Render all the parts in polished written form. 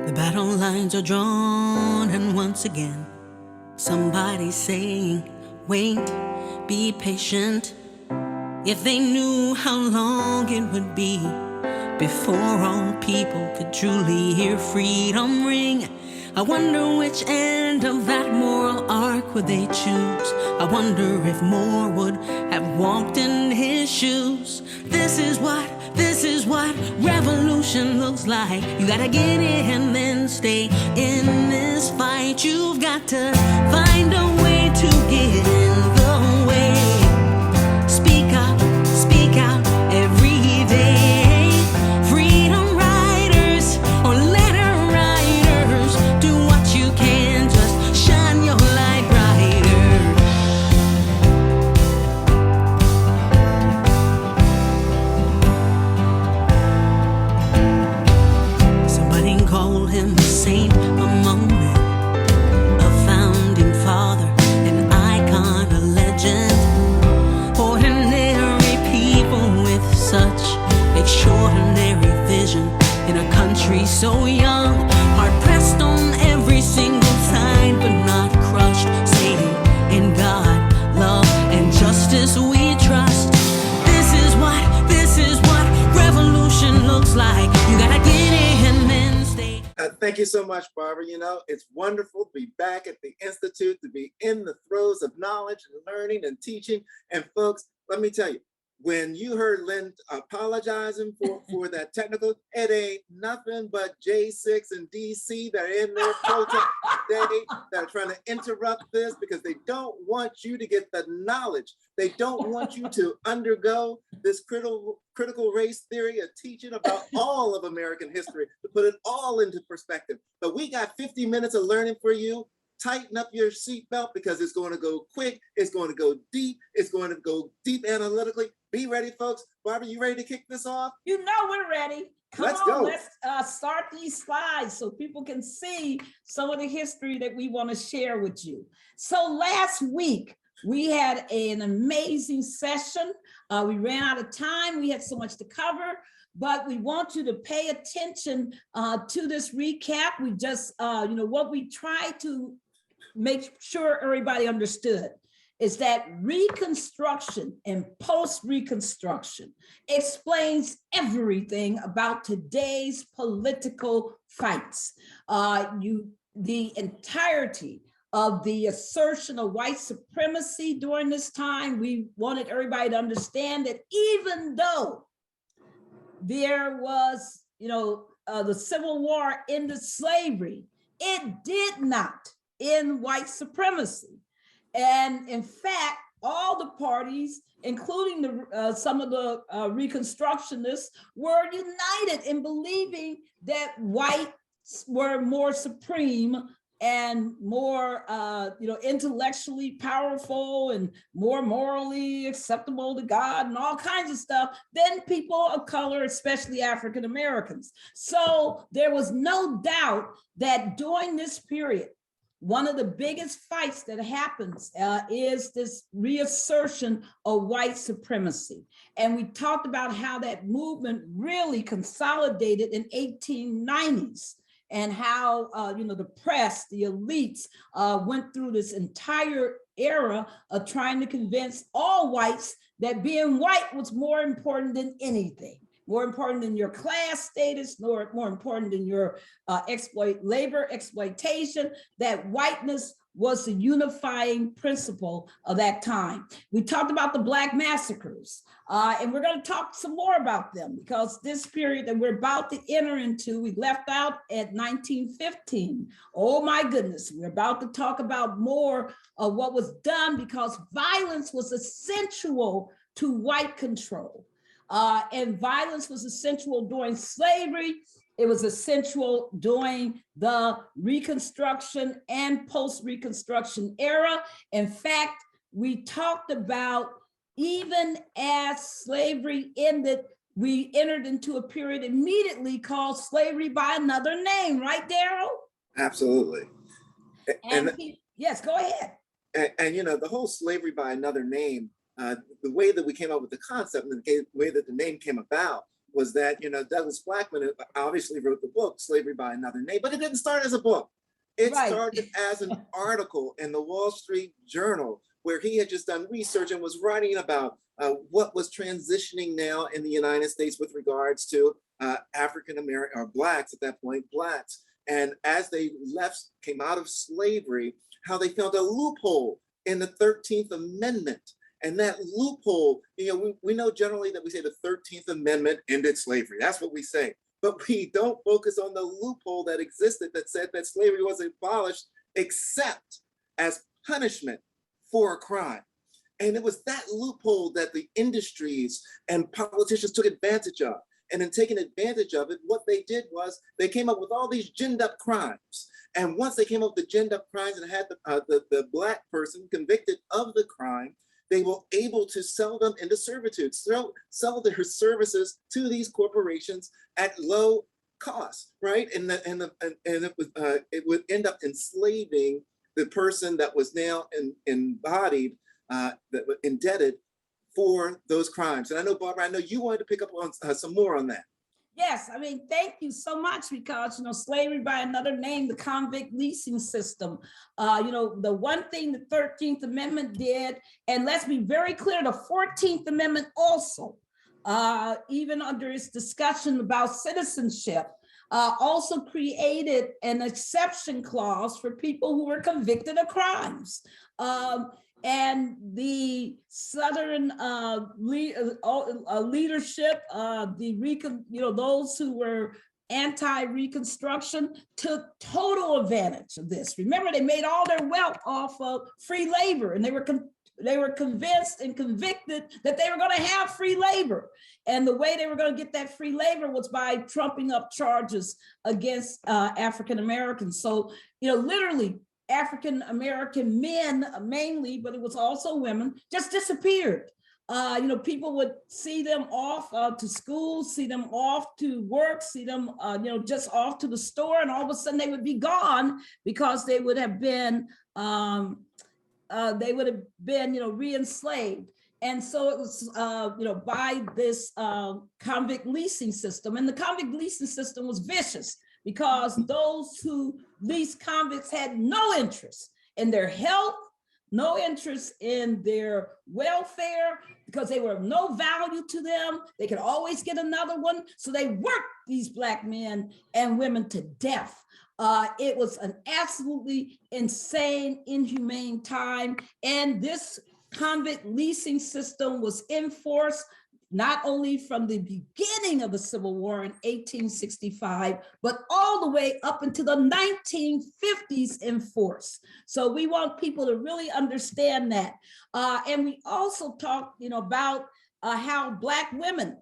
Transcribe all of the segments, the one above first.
The battle lines are drawn, and once again, somebody's saying, wait, be patient. If they knew how long it would be before all people could truly hear freedom ring, I wonder which end of that moral arc would they choose. I wonder if more would have walked in his shoes. This is what revolution looks like. You gotta get in and then stay in this fight. You've got to find a way to get in the way. Speak out every day. Freedom riders or letter writers, do what you can, just shine your light brighter. Somebody called him a saint among men, a founding father, an icon, a legend. Ordinary people with such extraordinary vision in a country so young, hard pressed on every single side, but not crushed, saying, in God, love, and justice we trust. This is what revolution looks like. You gotta get in and stay. Thank you so much, Barbara. You know, it's wonderful to be back at the Institute, to be in the throes of knowledge and learning and teaching. And folks, let me tell you, when you heard Lynn apologizing for that technical, it ain't nothing but J6 and DC that are in their protest today, that are trying to interrupt this because they don't want you to get the knowledge. They don't want you to undergo this critical race theory of teaching about all of American history, to put it all into perspective. But we got 50 minutes of learning for you. Tighten up your seatbelt because it's going to go quick. It's going to go deep. It's going to go deep analytically. Be ready, folks. Barbara, you ready to kick this off? You know we're ready. Let's go. Let's start these slides so people can see some of the history that we want to share with you. So last week, we had an amazing session. We ran out of time. We had so much to cover, but we want you to pay attention to this recap. We just, what we try to make sure everybody understood is that Reconstruction and post-Reconstruction explains everything about today's political fights. The entirety of the assertion of white supremacy during this time, we wanted everybody to understand that even though there was, the Civil War ended slavery, it did not end white supremacy. And in fact, all the parties, including some of the Reconstructionists, were united in believing that whites were more supreme and more, intellectually powerful and more morally acceptable to God and all kinds of stuff than people of color, especially African Americans. So there was no doubt that during this period, one of the biggest fights that happens is this reassertion of white supremacy. And we talked about how that movement really consolidated in 1890s and how, the press, the elites went through this entire era of trying to convince all whites that being white was more important than anything. More important than your class status, more important than your labor exploitation, that whiteness was the unifying principle of that time. We talked about the Black massacres, and we're going to talk some more about them because this period that we're about to enter into, we left out at 1915. Oh my goodness, we're about to talk about more of what was done because violence was essential to white control. And violence was essential during slavery. It was essential during the Reconstruction and post-Reconstruction era. In fact, we talked about even as slavery ended, we entered into a period immediately called slavery by another name, right, Daryl? Absolutely. Yes, go ahead. And the whole slavery by another name, the way that we came up with the concept and the way that the name came about was that, you know, Douglas Blackman obviously wrote the book, Slavery by Another Name, but it didn't start as a book. It Right. started as an article in the Wall Street Journal, where he had just done research and was writing about what was transitioning now in the United States with regards to African American, or Blacks at that point, Blacks. And as they came out of slavery, how they found a loophole in the 13th Amendment. And that loophole, you know, we know generally that we say the 13th Amendment ended slavery. That's what we say. But we don't focus on the loophole that existed that said that slavery was abolished except as punishment for a crime. And it was that loophole that the industries and politicians took advantage of. And in taking advantage of it, what they did was they came up with all these ginned up crimes. And once they came up with the ginned up crimes and had the Black person convicted of the crime, they were able to sell them into servitude, sell their services to these corporations at low cost, right? And it would end up enslaving the person that was now embodied, indebted for those crimes. And I know, Barbara, I know you wanted to pick up on some more on that. Yes, I mean, thank you so much, because, you know, slavery by another name, the convict leasing system, you know, the one thing the 13th Amendment did, and let's be very clear, the 14th Amendment also, even under its discussion about citizenship, also created an exception clause for people who were convicted of crimes. And the Southern leadership, those who were anti-Reconstruction took total advantage of this. Remember, they made all their wealth off of free labor, and they were convinced and convicted that they were going to have free labor. And the way they were going to get that free labor was by trumping up charges against African Americans. So, you know, literally, African American men mainly, but it was also women, just disappeared. You know, people would see them off to school, see them off to work, see them, just off to the store, and all of a sudden they would be gone because they would have been, re-enslaved. And so it was, by this convict leasing system, and the convict leasing system was vicious, because those who leased convicts had no interest in their health, no interest in their welfare, because they were of no value to them. They could always get another one. So they worked these Black men and women to death. It was an absolutely insane, inhumane time. And this convict leasing system was enforced not only from the beginning of the Civil War in 1865, but all the way up into the 1950s in force. So we want people to really understand that. And we also talked, about how Black women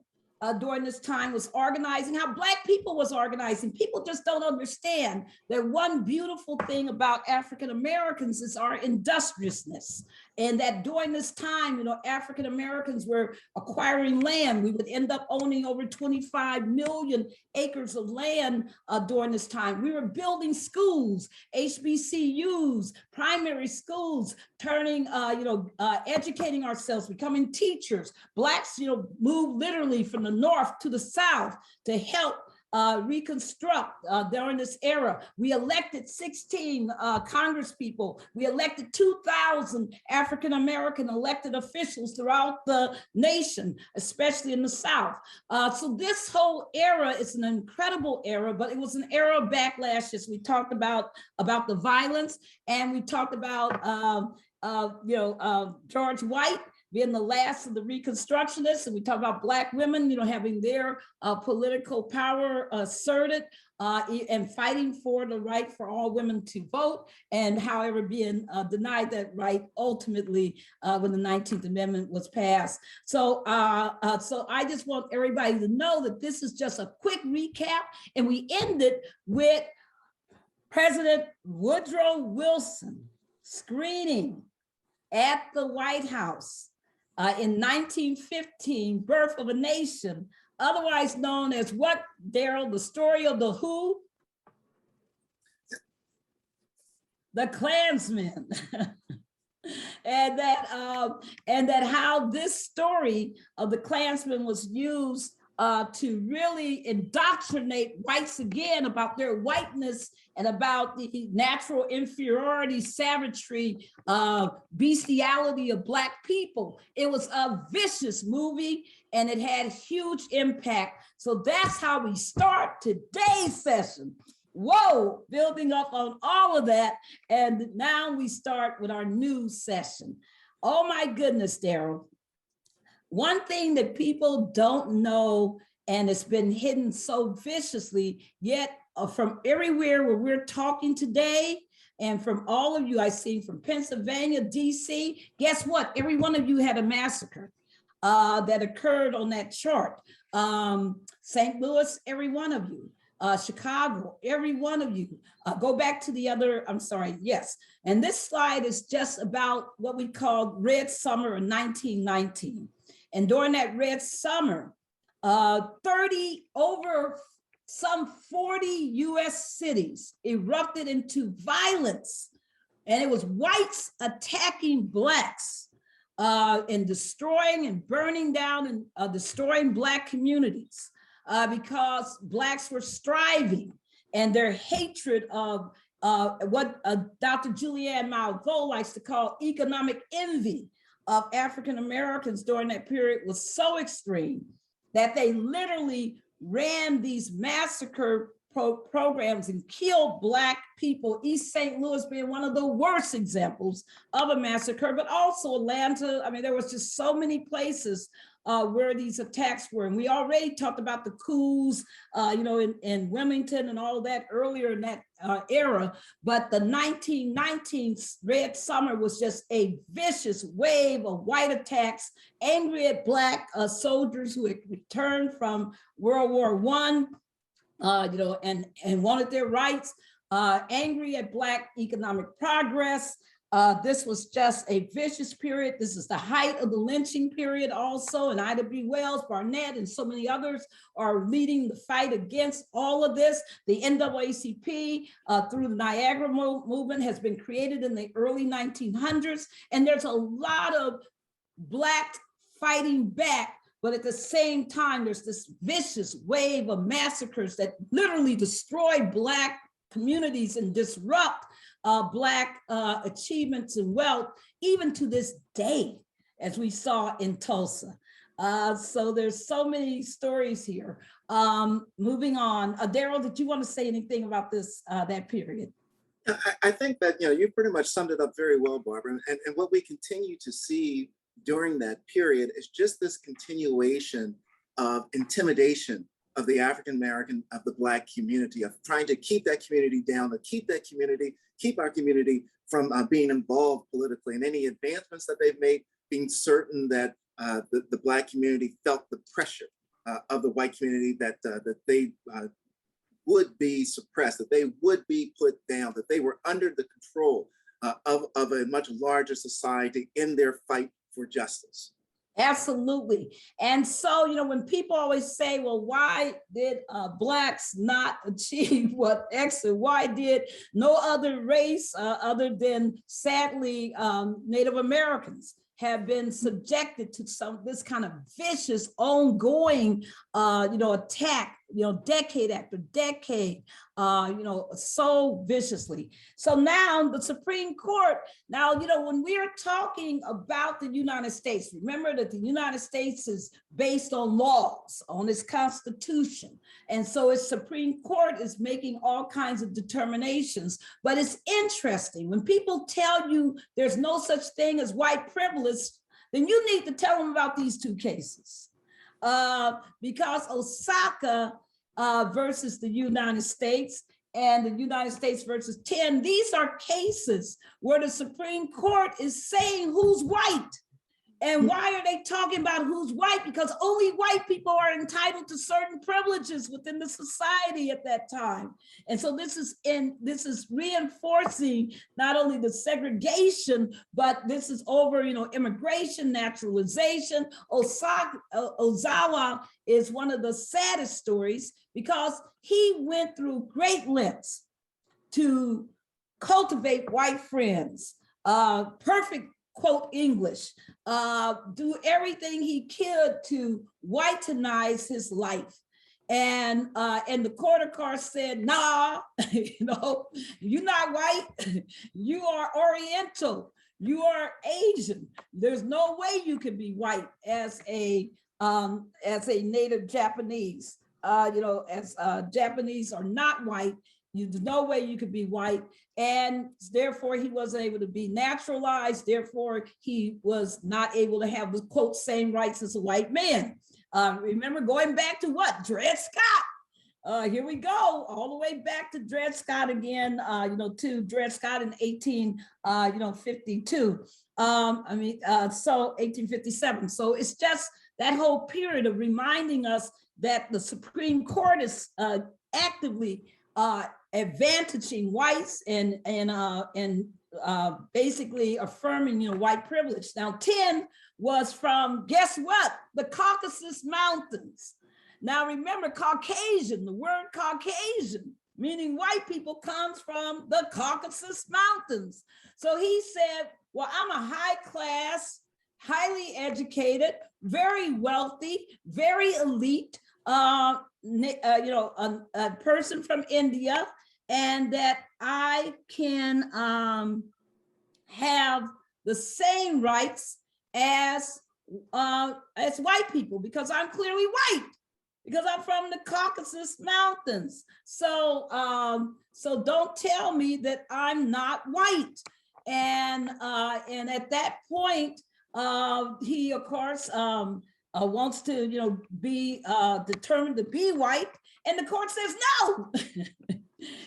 during this time was organizing, how Black people was organizing. People just don't understand that one beautiful thing about African Americans is our industriousness. And that during this time, African Americans were acquiring land. We would end up owning over 25 million acres of land during this time. We were building schools, HBCUs, primary schools, turning, educating ourselves, becoming teachers. Blacks, moved literally from the North to the South to help reconstruct during this era. We elected 16 Congress people. We elected 2,000 African-American elected officials throughout the nation, especially in the South. So this whole era is an incredible era, but it was an era of backlashes. We talked about the violence, and we talked about George White being the last of the Reconstructionists, and we talk about Black women, having their political power asserted and fighting for the right for all women to vote, and however being denied that right ultimately when the 19th Amendment was passed. So I just want everybody to know that this is just a quick recap, and we ended with President Woodrow Wilson screening at the White House in 1915, Birth of a Nation, otherwise known as what, Daryl? The story of the who? The Klansmen. and that how this story of the Klansmen was used to really indoctrinate whites again about their whiteness and about the natural inferiority, savagery, bestiality of Black people. It was a vicious movie and it had huge impact. So that's how we start today's session. Whoa, building up on all of that. And now we start with our new session. Oh my goodness, Daryl. One thing that people don't know, and it's been hidden so viciously, yet from everywhere where we're talking today, and from all of you I see from Pennsylvania, DC, guess what? Every one of you had a massacre that occurred on that chart. St. Louis, every one of you. Chicago, every one of you. Go back to the other, I'm sorry, yes. And this slide is just about what we call Red Summer of 1919. And during that Red Summer, over some 40 US cities erupted into violence. And it was whites attacking Blacks and destroying and burning down and destroying Black communities because Blacks were striving, and their hatred of what Dr. Julianne Malveaux likes to call economic envy of African Americans during that period was so extreme that they literally ran these massacre programs and killed Black people, East St. Louis being one of the worst examples of a massacre, but also Atlanta. I mean, there was just so many places where these attacks were. And we already talked about the coups, in Wilmington and all that earlier in that era. But the 1919 Red Summer was just a vicious wave of white attacks, angry at Black soldiers who had returned from World War I, and wanted their rights, angry at Black economic progress. This was just a vicious period. This is the height of the lynching period also, and Ida B. Wells, Barnett, and so many others are leading the fight against all of this. The NAACP through the Niagara movement has been created in the early 1900s, and there's a lot of Black fighting back, but at the same time, there's this vicious wave of massacres that literally destroy Black communities and disrupt Black achievements and wealth, even to this day, as we saw in Tulsa. So there's so many stories here. Moving on, Daryl, did you want to say anything about this, that period? I think that, you pretty much summed it up very well, Barbara. And what we continue to see during that period is just this continuation of intimidation of the African American, of the Black community, of trying to keep that community down, to keep our community from being involved politically, and any advancements that they've made, being certain that the Black community felt the pressure of the white community, that they would be suppressed, that they would be put down, that they were under the control of a much larger society in their fight for justice. Absolutely. And so, when people always say, well, why did Blacks not achieve what X and Y did? No other race other than, sadly, Native Americans have been subjected to this kind of vicious, ongoing, attack, decade after decade, so viciously. So now the Supreme Court, when we're talking about the United States, remember that the United States is based on laws, on its Constitution. And so its Supreme Court is making all kinds of determinations. But it's interesting, when people tell you there's no such thing as white privilege, then you need to tell them about these two cases. Because Osaka versus the United States and the United States versus 10, these are cases where the Supreme Court is saying who's white. And why are they talking about who's white? Because only white people are entitled to certain privileges within the society at that time. And so this is reinforcing not only the segregation, but this is over, immigration, naturalization. Ozawa is one of the saddest stories because he went through great lengths to cultivate white friends, perfect quote English, do everything he could to whitenize his life. And the court of course said, nah, you're not white, you are Oriental, you are Asian. There's no way you can be white as a native Japanese. As Japanese are not white, there's no way you could be white, and therefore he wasn't able to be naturalized. Therefore, he was not able to have the quote same rights as a white man. Remember, going back to what? Dred Scott. Here we go, all the way back to Dred Scott again, to Dred Scott in 1852. So 1857. So it's just that whole period of reminding us that the Supreme Court is actively advantaging whites and basically affirming, white privilege. Now, 10 was from, guess what? The Caucasus Mountains. Now, remember, Caucasian, the word Caucasian, meaning white people, comes from the Caucasus Mountains. So he said, well, I'm a high class, highly educated, very wealthy, very elite, a person from India, and that I can have the same rights as white people, because I'm clearly white, because I'm from the Caucasus Mountains. So don't tell me that I'm not white. And at that point, he of course wants to be determined to be white, and the court says no.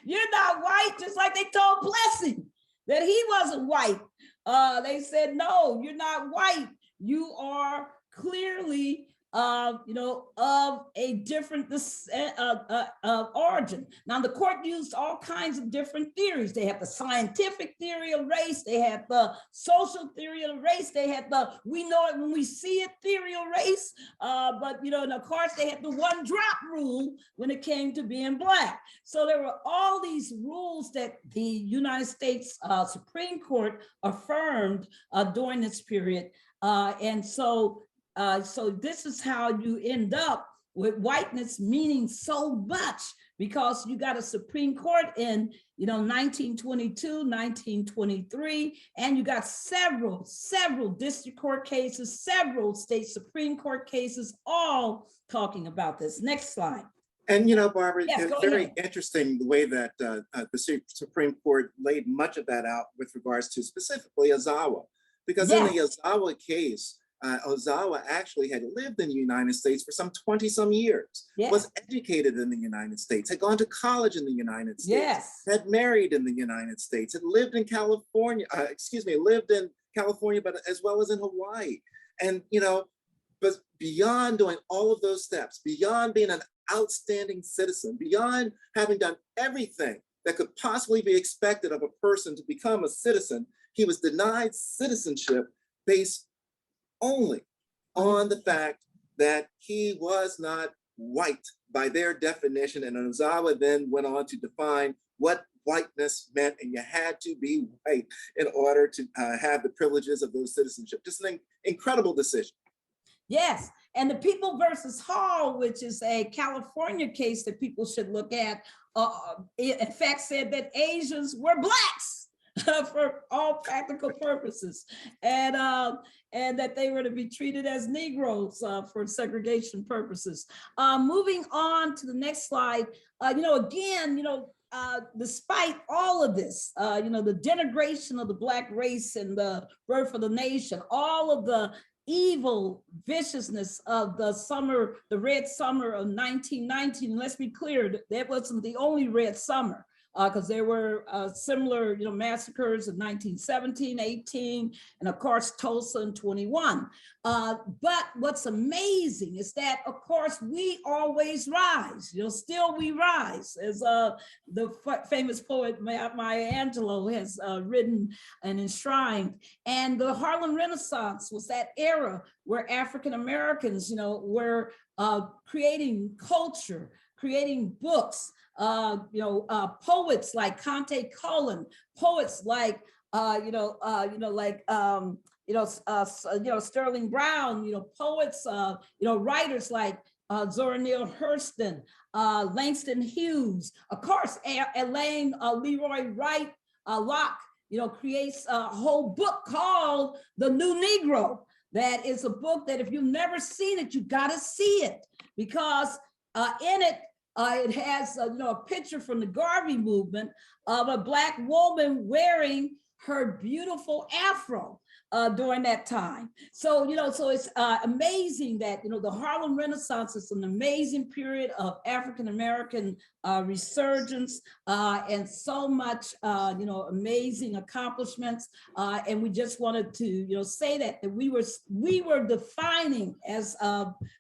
You're not white, just like they told Blessing that he wasn't white. They said, no, you're not white. You are clearly, of a different origin. Now, the court used all kinds of different theories. They have the scientific theory of race. They have the social theory of race. They had the we know it when we see it theory of race. But and of course, they had the one drop rule when it came to being Black. So there were all these rules that the United States Supreme Court affirmed during this period. So this is how you end up with whiteness meaning so much, because you got a Supreme Court in 1922, 1923, and you got several district court cases, several state Supreme Court cases, all talking about this. Next slide. And Barbara, Yes, it's very interesting the way that the Supreme Court laid much of that out with regards to specifically Ozawa, because in the Ozawa case, Ozawa actually had lived in the United States for some 20-some years, was educated in the United States, had gone to college in the United States, had married in the United States, had lived in California, but as well as in Hawaii. And, but beyond doing all of those steps, beyond being an outstanding citizen, beyond having done everything that could possibly be expected of a person to become a citizen, he was denied citizenship based only on the fact that he was not white by their definition. And Ozawa then went on to define what whiteness meant, and you had to be white in order to have the privileges of those citizenship. Just an incredible decision. Yes, and the People versus Hall, which is a California case that people should look at, in fact said that Asians were Blacks for all practical purposes, and that they were to be treated as Negroes for segregation purposes. Moving on to the next slide, despite all of this, the denigration of the Black race and the birth of the nation, all of the evil viciousness of the Red Summer of 1919. Let's be clear, that wasn't the only Red Summer, because there were similar, massacres in 1917, 18, and of course, Tulsa in 21. But what's amazing is that, of course, we always rise, still we rise, as the famous poet Maya Angelou has written and enshrined. And the Harlem Renaissance was that era where African Americans, were creating culture, creating books, poets like Conte Cullen, poets like Sterling Brown, poets, writers like Zora Neale Hurston, Langston Hughes, of course, Elaine Leroy Wright Locke, creates a whole book called The New Negro. That is a book that if you've never seen it, you got to see it, because in it, it has a picture from the Garvey movement of a Black woman wearing her beautiful afro during that time. So, so it's amazing that, the Harlem Renaissance is an amazing period of African-American resurgence and so much, amazing accomplishments. And we just wanted to, say that we were defining, as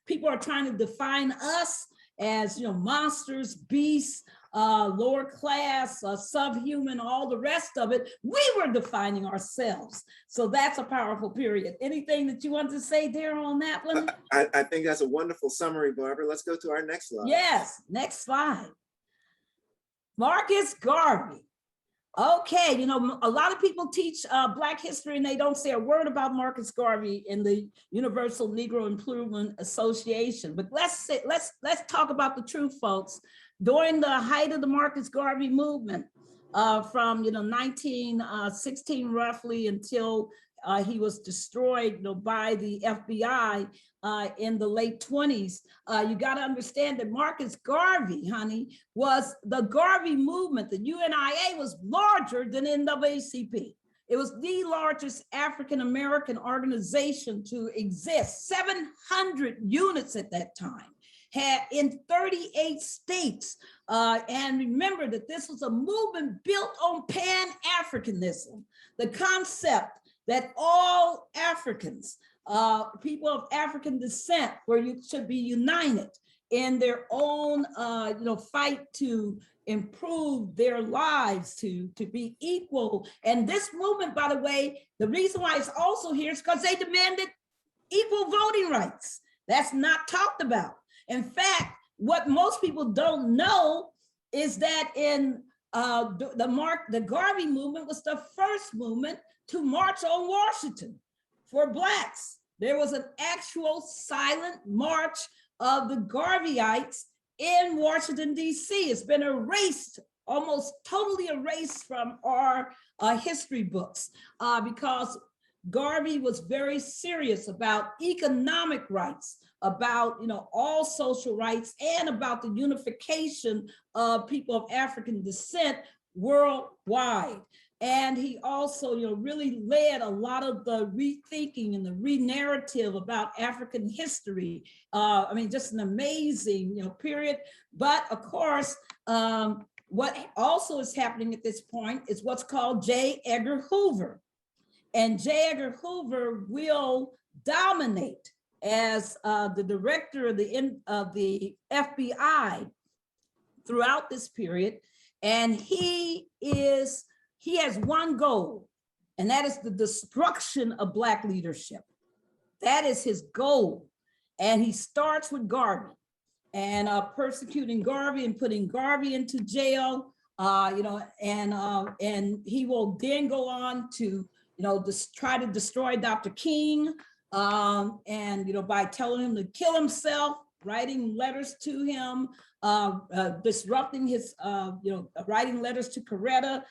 people are trying to define us as, monsters, beasts, lower class, subhuman, all the rest of it. We were defining ourselves. So that's a powerful period. Anything that you want to say, Daryl, on that one? I think that's a wonderful summary, Barbara. Let's go to our next slide. Yes, next slide. Marcus Garvey. Okay, a lot of people teach Black history and they don't say a word about Marcus Garvey in the Universal Negro Improvement Association. But let's talk about the truth, folks. During the height of the Marcus Garvey movement, from 1916 roughly until he was destroyed by the FBI in the late 20s. You got to understand that Marcus Garvey, honey, was the Garvey movement. The UNIA was larger than NAACP. It was the largest African-American organization to exist, 700 units at that time, had in 38 states. And remember that this was a movement built on Pan-Africanism, the concept that all Africans, people of African descent, should be united in their own, fight to improve their lives, to be equal. And this movement, by the way, the reason why it's also here is because they demanded equal voting rights. That's not talked about. In fact, what most people don't know is that in the Garvey movement was the first movement to march on Washington for Blacks. There was an actual silent march of the Garveyites in Washington, D.C. It's been erased, almost totally erased from our history books because Garvey was very serious about economic rights, about all social rights, and about the unification of people of African descent worldwide. And he also, really led a lot of the rethinking and the re-narrative about African history. Just an amazing, period. But of course, what also is happening at this point is what's called J. Edgar Hoover. And J. Edgar Hoover will dominate as the director of the FBI throughout this period. And he has one goal, and that is the destruction of Black leadership. That is his goal. And he starts with Garvey and persecuting Garvey and putting Garvey into jail, and he will then go on to, try to destroy Dr. King, and, by telling him to kill himself, writing letters to him, disrupting his, writing letters to Coretta,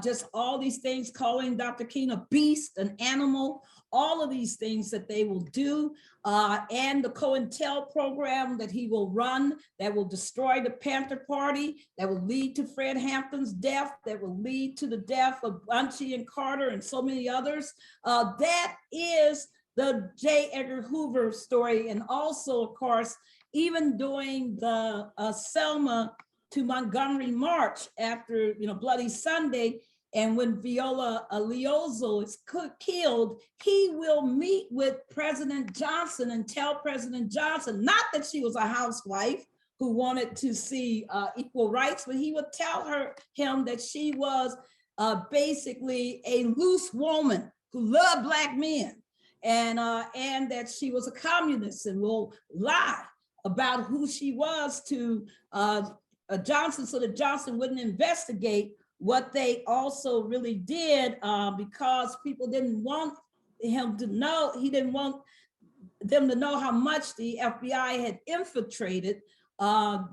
just all these things, calling Dr. King a beast, an animal, all of these things that they will do, and the COINTEL program that he will run that will destroy the Panther Party, that will lead to Fred Hampton's death, that will lead to the death of Bunchy and Carter and so many others. That is the J. Edgar Hoover story. And also, of course, even during the Selma to Montgomery March after, Bloody Sunday, and when Viola Liuzzo is killed, he will meet with President Johnson and tell President Johnson, not that she was a housewife who wanted to see equal rights, but he would tell him that she was basically a loose woman who loved Black men, and that she was a communist and will lie about who she was to Johnson so that Johnson wouldn't investigate what they also really did, because people didn't want him to know, he didn't want them to know how much the FBI had infiltrated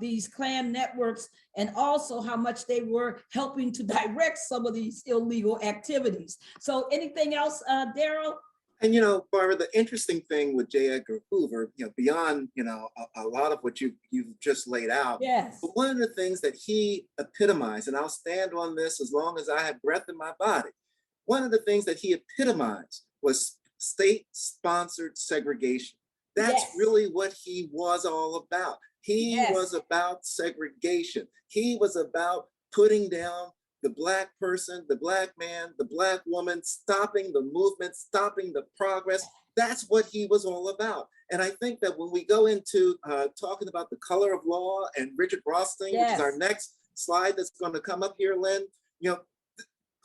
these Klan networks, and also how much they were helping to direct some of these illegal activities. So anything else, Daryl? And, Barbara, the interesting thing with J. Edgar Hoover, beyond, a lot of what you've just laid out, Yes. but one of the things that he epitomized, and I'll stand on this as long as I have breath in my body, one of the things that he epitomized was state-sponsored segregation. That's Yes. really what he was all about. He Yes. was about segregation. He was about putting down the Black person, the Black man, the Black woman, stopping the movement, stopping the progress. That's what he was all about. And I think that when we go into talking about the color of law and Richard Rothstein, Yes. which is our next slide that's going to come up here, Lynn,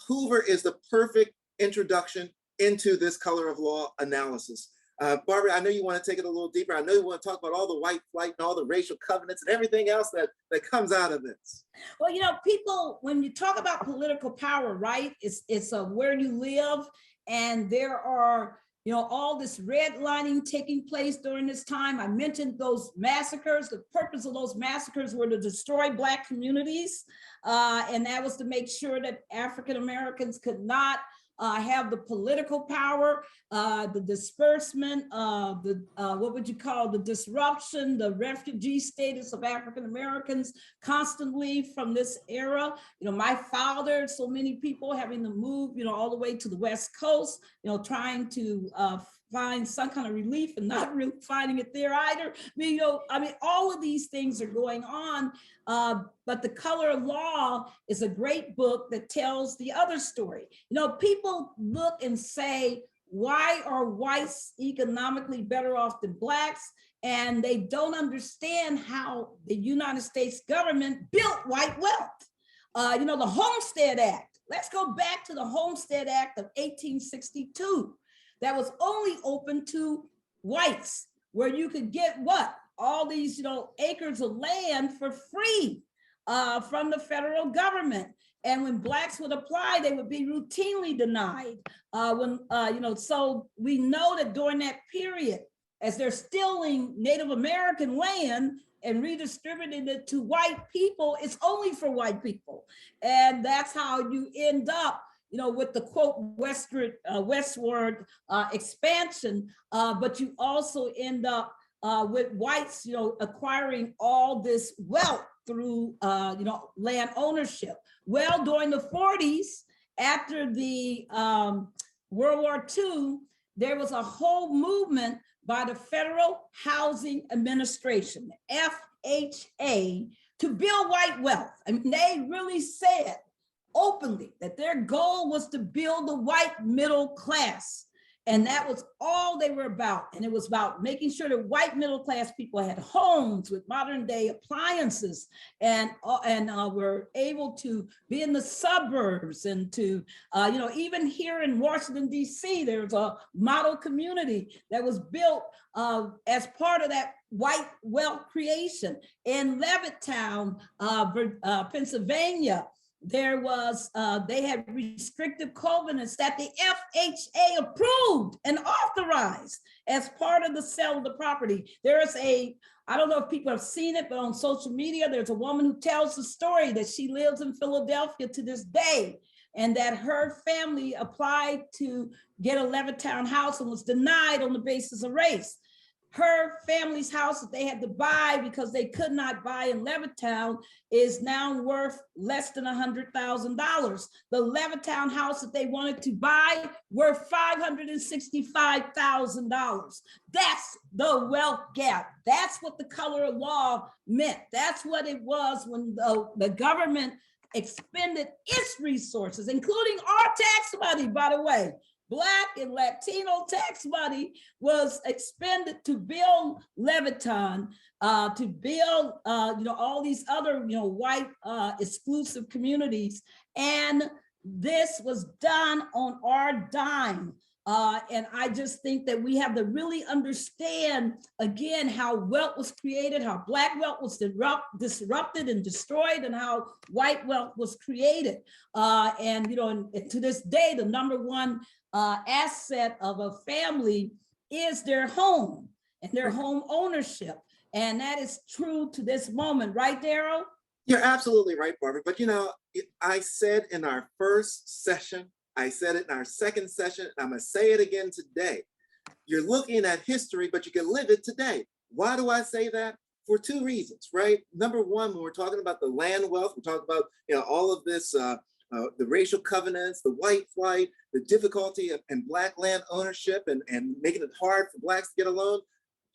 Hoover is the perfect introduction into this color of law analysis. Barbara, I know you want to take it a little deeper. I know you want to talk about all the white flight and all the racial covenants and everything else that comes out of this. Well, people, when you talk about political power, right, it's where you live, and there are, all this redlining taking place during this time. I mentioned those massacres. The purpose of those massacres were to destroy Black communities, and that was to make sure that African Americans could not have the political power, the disbursement, what would you call, the disruption, the refugee status of African Americans constantly from this era. My father, so many people having to move, all the way to the West Coast, trying to find some kind of relief and not really finding it there either. All of these things are going on, but The Color of Law is a great book that tells the other story. People look and say, why are whites economically better off than Blacks? And they don't understand how the United States government built white wealth. The Homestead Act. Let's go back to the Homestead Act of 1862. That was only open to whites, where you could get what? All these, acres of land for free from the federal government. And when Blacks would apply, they would be routinely denied. So we know that during that period, as they're stealing Native American land and redistributing it to white people, it's only for white people. And that's how you end up with the quote westward expansion, but you also end up with whites, acquiring all this wealth through, land ownership. Well, during the 40s, after the World War II, there was a whole movement by the Federal Housing Administration, FHA, to build white wealth. They really said openly that their goal was to build the white middle class. And that was all they were about. And it was about making sure that white middle class people had homes with modern day appliances and were able to be in the suburbs and to, even here in Washington, D.C., there's a model community that was built as part of that white wealth creation. In Levittown, Pennsylvania, there was, they had restrictive covenants that the FHA approved and authorized as part of the sale of the property. There's I don't know if people have seen it, but on social media, there's a woman who tells the story that she lives in Philadelphia to this day, and that her family applied to get a Levittown house and was denied on the basis of race. Her family's house that they had to buy because they could not buy in Levittown is now worth less than $100,000. The Levittown house that they wanted to buy worth $565,000. That's the wealth gap. That's what the color of law meant. That's what it was when the government expended its resources, including our tax money, by the way. Black and Latino tax money was expended to build Levittown, to build, all these other, white exclusive communities. And this was done on our dime. And I just think that we have to really understand, again, how wealth was created, how Black wealth was disrupted and destroyed, and how white wealth was created. And, you know, and to this day, the number one asset of a family is their home and their home ownership. And that is true to this moment, right, Daryl? You're absolutely right, Barbara. But you know, I said in our first session, I said it in our second session, and I'm gonna say it again today. You're looking at history, but you can live it today. Why do I say that? For two reasons, right? Number one, when we're talking about the land wealth, we're talking about, you know, all of this, the racial covenants, the white flight, the difficulty in Black land ownership, and making it hard for Blacks to get a loan.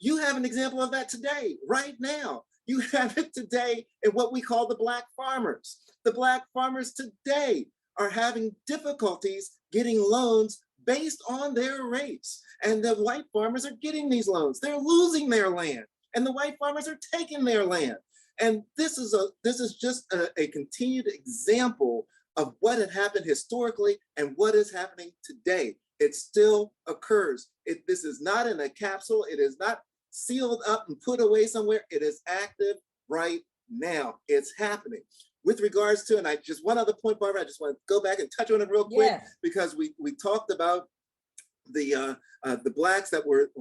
You have an example of that today, right now. You have it today in what we call the Black farmers. The Black farmers today are having difficulties getting loans based on their race. And the white farmers are getting these loans. They're losing their land, and the white farmers are taking their land. And this is just a continued example of what had happened historically and what is happening today. It still occurs. This is not in a capsule. It is not sealed up and put away somewhere. It is active right now. It's happening. With regards to, and I just one other point, Barbara, I just want to go back and touch on it real quick, Yes. because we talked about the Blacks that were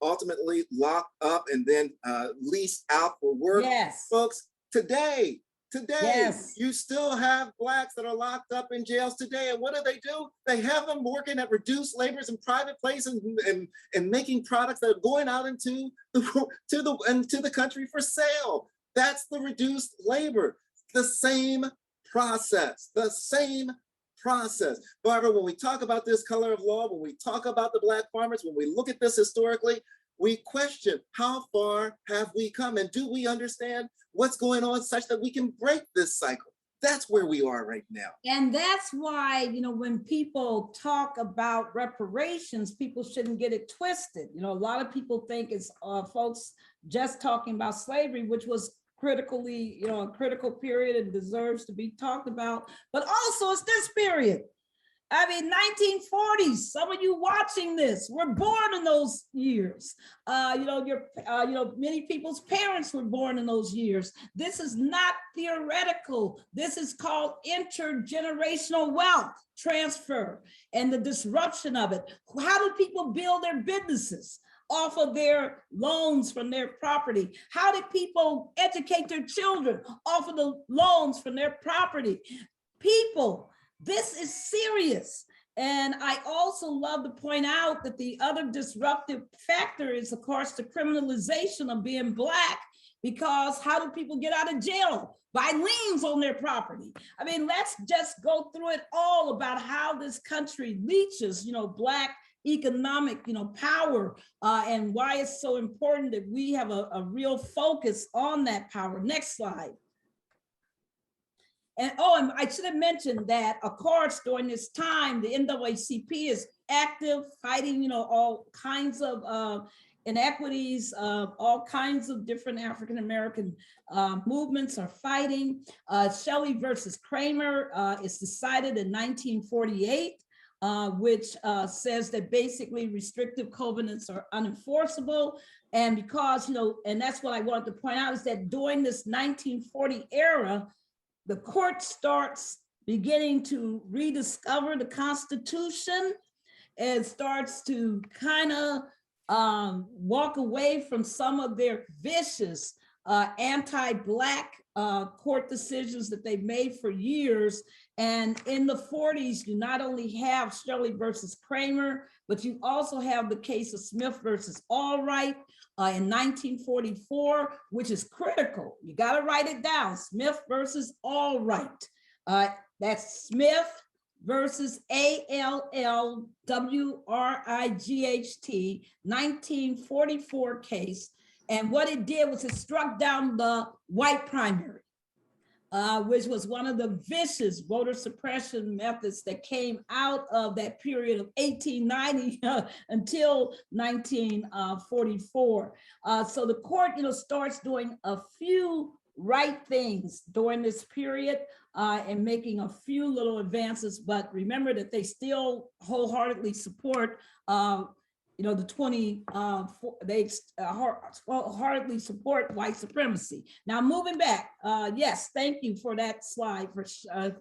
ultimately locked up and then leased out for work. Yes. Folks, today, Yes. you still have Blacks that are locked up in jails today. And what do? They have them working at reduced labors in private places and making products that are going out into the country for sale. That's the reduced labor. The same process. Barbara, when we talk about this color of law, when we talk about the Black farmers, when we look at this historically, we question how far have we come, and do we understand what's going on such that we can break this cycle? That's where we are right now. And that's why, you know, when people talk about reparations, people shouldn't get it twisted. You know, a lot of people think it's folks just talking about slavery, which was critically, you know, a critical period and deserves to be talked about, but also it's this period. I mean, 1940s, some of you watching this were born in those years. Many people's parents were born in those years. This is not theoretical. This is called intergenerational wealth transfer and the disruption of it. How do people build their businesses? Off of their loans from their property? How did people educate their children? Off of the loans from their property? People, this is serious. And I also love to point out that the other disruptive factor is, of course, the criminalization of being Black, because how do people get out of jail? By liens on their property. I mean, let's just go through it all about how this country leeches, you know, Black economic, you know, power, and why it's so important that we have a real focus on that power. Next slide. And I should have mentioned that, of course, during this time, the NAACP is active, fighting, you know, all kinds of inequities, all kinds of different African-American movements are fighting. Shelley versus Kramer is decided in 1948. Which says that basically restrictive covenants are unenforceable. And because, you know, and that's what I wanted to point out, is that during this 1940 era, the court starts beginning to rediscover the Constitution and starts to kind of walk away from some of their vicious anti-Black court decisions that they made for years. And in the 40s, you not only have Shelley versus Kramer, but you also have the case of Smith versus Allwright in 1944, which is critical. You got to write it down. Smith versus Allwright. That's Smith versus ALLWRIGHT, 1944 case. And what it did was it struck down the white primary, which was one of the vicious voter suppression methods that came out of that period of 1890 until 1944. So the court, you know, starts doing a few right things during this period. and making a few little advances, but remember that they still wholeheartedly support the 20, they wholeheartedly support white supremacy. Now, moving back, yes, thank you for that slide, for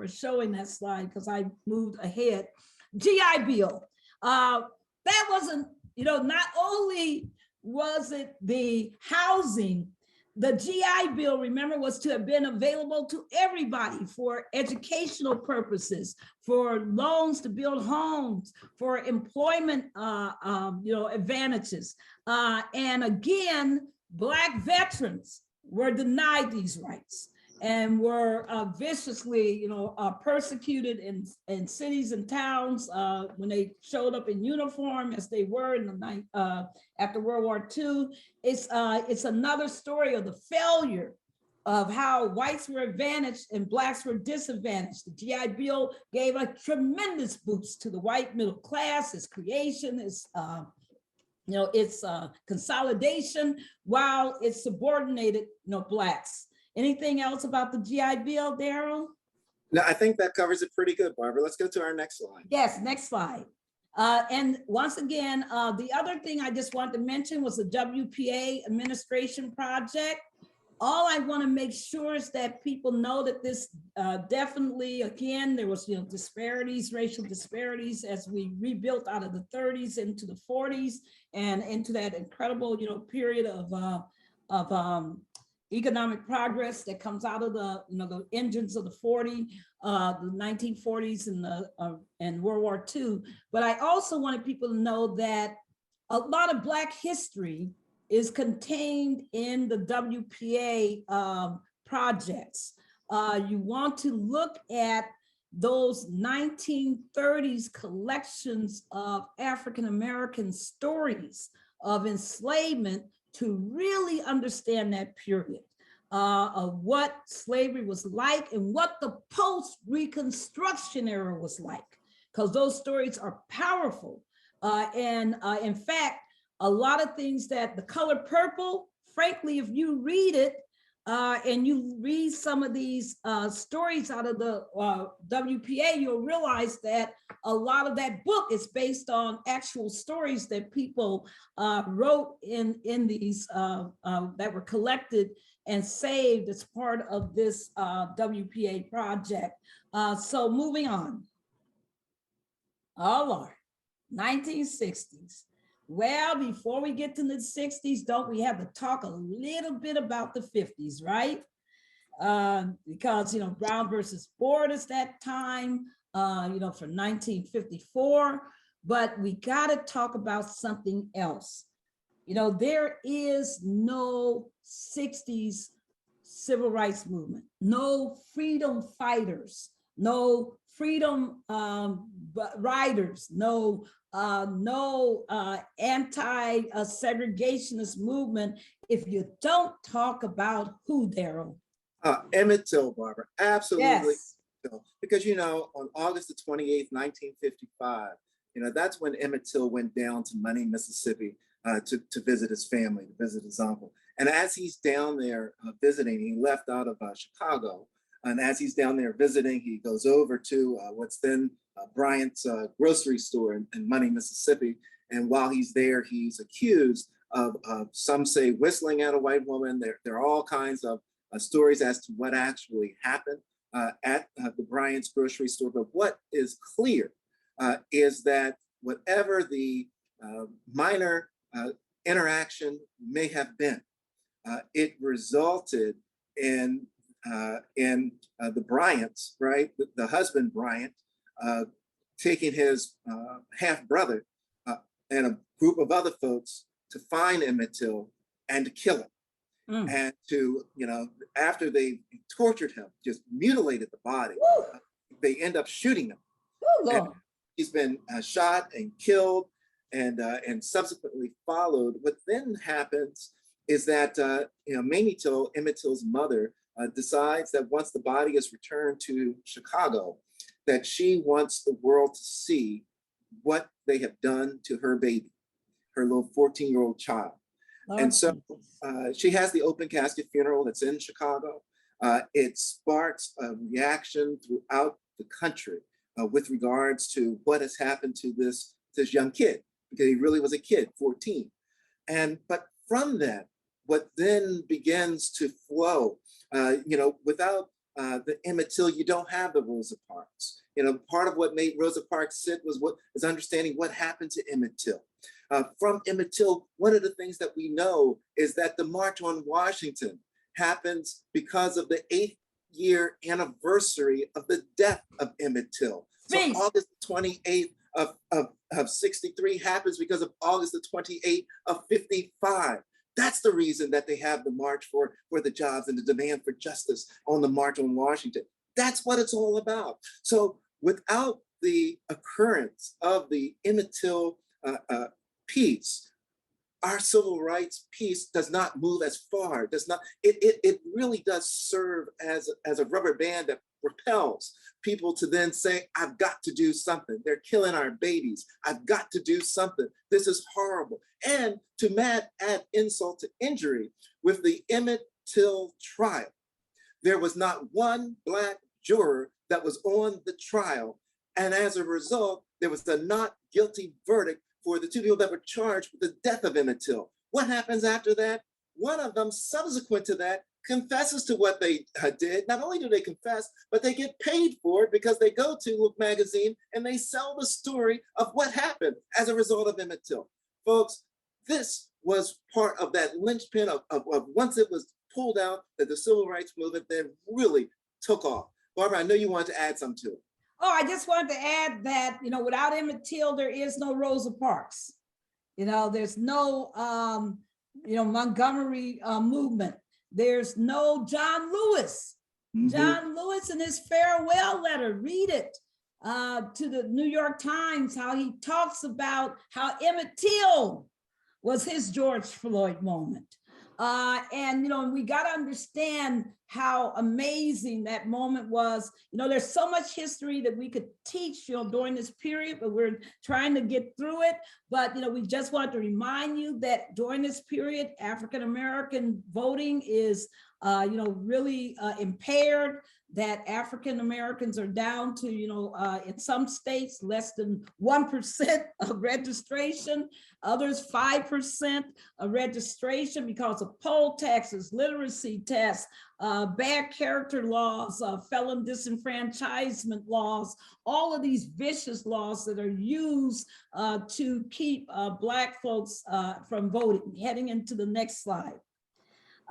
showing that slide, because I moved ahead. GI Bill, that wasn't, not only was it the housing, the GI Bill, remember, was to have been available to everybody for educational purposes, for loans to build homes, for employment, advantages. And again, Black veterans were denied these rights and were viciously, persecuted in cities and towns when they showed up in uniform, as they were in the night after World War II. It's another story of the failure of how whites were advantaged and Blacks were disadvantaged. The GI Bill gave a tremendous boost to the white middle class, its creation, its consolidation, while it subordinated, Blacks. Anything else about the GI Bill, Daryl? No, I think that covers it pretty good, Barbara. Let's go to our next slide. Yes, next slide. And once again, the other thing I just wanted to mention was the WPA administration project. All I want to make sure is that people know that this definitely, again, there was, disparities, racial disparities, as we rebuilt out of the 30s into the 40s and into that incredible, period of economic progress that comes out of the, the engines of the 1940s and World War II. But I also wanted people to know that a lot of Black history is contained in the WPA projects. You want to look at those 1930s collections of African-American stories of enslavement to really understand that period of what slavery was like and what the post-Reconstruction era was like, because those stories are powerful. In fact, a lot of things that the color purple, frankly, if you read it and you read some of these stories out of the WPA, you'll realize that a lot of that book is based on actual stories that people wrote in these that were collected and saved as part of this WPA project. So moving on. Oh Lord, 1960s. Well, before we get to the 60s, don't we have to talk a little bit about the 50s, right? Because, Brown versus Board is that time, for 1954, but we got to talk about something else. There is no 60s civil rights movement, no freedom fighters, no freedom riders, no anti-segregationist movement if you don't talk about who, Daryl? Emmett Till, Barbara, absolutely. Yes. Because, on August the 28th, 1955, that's when Emmett Till went down to Money, Mississippi to visit his family, to visit his uncle. And as he's down there visiting, he left out of Chicago. And as he's down there visiting, he goes over to what's then Bryant's grocery store in Money, Mississippi. And while he's there, he's accused of some say whistling at a white woman. There are all kinds of stories as to what actually happened at the Bryant's grocery store. But what is clear is that whatever the minor interaction may have been, it resulted in the Bryants, right? The husband Bryant taking his half brother and a group of other folks to find Emmett Till and to kill him. And to, after they tortured him, just mutilated the body, they end up shooting him. And he's been shot and killed and subsequently followed. What then happens is that, Mamie Till, Emmett Till's mother, decides that once the body is returned to Chicago, that she wants the world to see what they have done to her baby, her little 14-year-old child. And so she has the open casket funeral that's in Chicago. It sparks a reaction throughout the country with regards to what has happened to this young kid, because he really was a kid, 14. But from that, what then begins to flow, without the Emmett Till, you don't have the Rosa Parks. Part of what made Rosa Parks sit was understanding what happened to Emmett Till. From Emmett Till, one of the things that we know is that the March on Washington happens because of the 8th year anniversary of the death of Emmett Till. So August 28th of 63 happens because of August the 28th of 55. That's the reason that they have the march for the jobs and the demand for justice on the March on Washington. That's what it's all about. So without the occurrence of the Emmett Till piece, our civil rights piece does not move as far. It really does serve as a rubber band that repels people to then say, I've got to do something. They're killing our babies. I've got to do something. This is horrible. And to add insult to injury, with the Emmett Till trial, there was not one Black juror that was on the trial. And as a result, there was a not guilty verdict for the 2 people that were charged with the death of Emmett Till. What happens after that? One of them, subsequent to that, confesses to what they did. Not only do they confess, but they get paid for it because they go to Look magazine and they sell the story of what happened as a result of Emmett Till. Folks, this was part of that linchpin of once it was pulled out, that the civil rights movement then really took off. Barbara, I know you wanted to add something to it. Oh, I just wanted to add that, without Emmett Till, there is no Rosa Parks. There's no, Montgomery movement. There's no John Lewis. Mm-hmm. John Lewis in his farewell letter, read it to the New York Times, how he talks about how Emmett Till was his George Floyd moment. And we got to understand how amazing that moment was. There's so much history that we could teach, during this period, but we're trying to get through it. But, we just want to remind you that during this period, African-American voting is, really impaired, that African-Americans are down to, in some states, less than 1% of registration, others 5% of registration because of poll taxes, literacy tests, bad character laws, felon disenfranchisement laws, all of these vicious laws that are used to keep Black folks from voting. Heading into the next slide.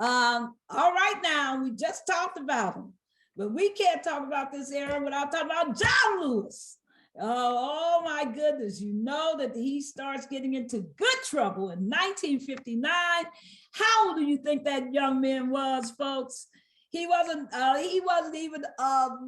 All right, now, we just talked about them. But we can't talk about this era without talking about John Lewis. Oh my goodness, that he starts getting into good trouble in 1959. How old do you think that young man was, folks? He wasn't even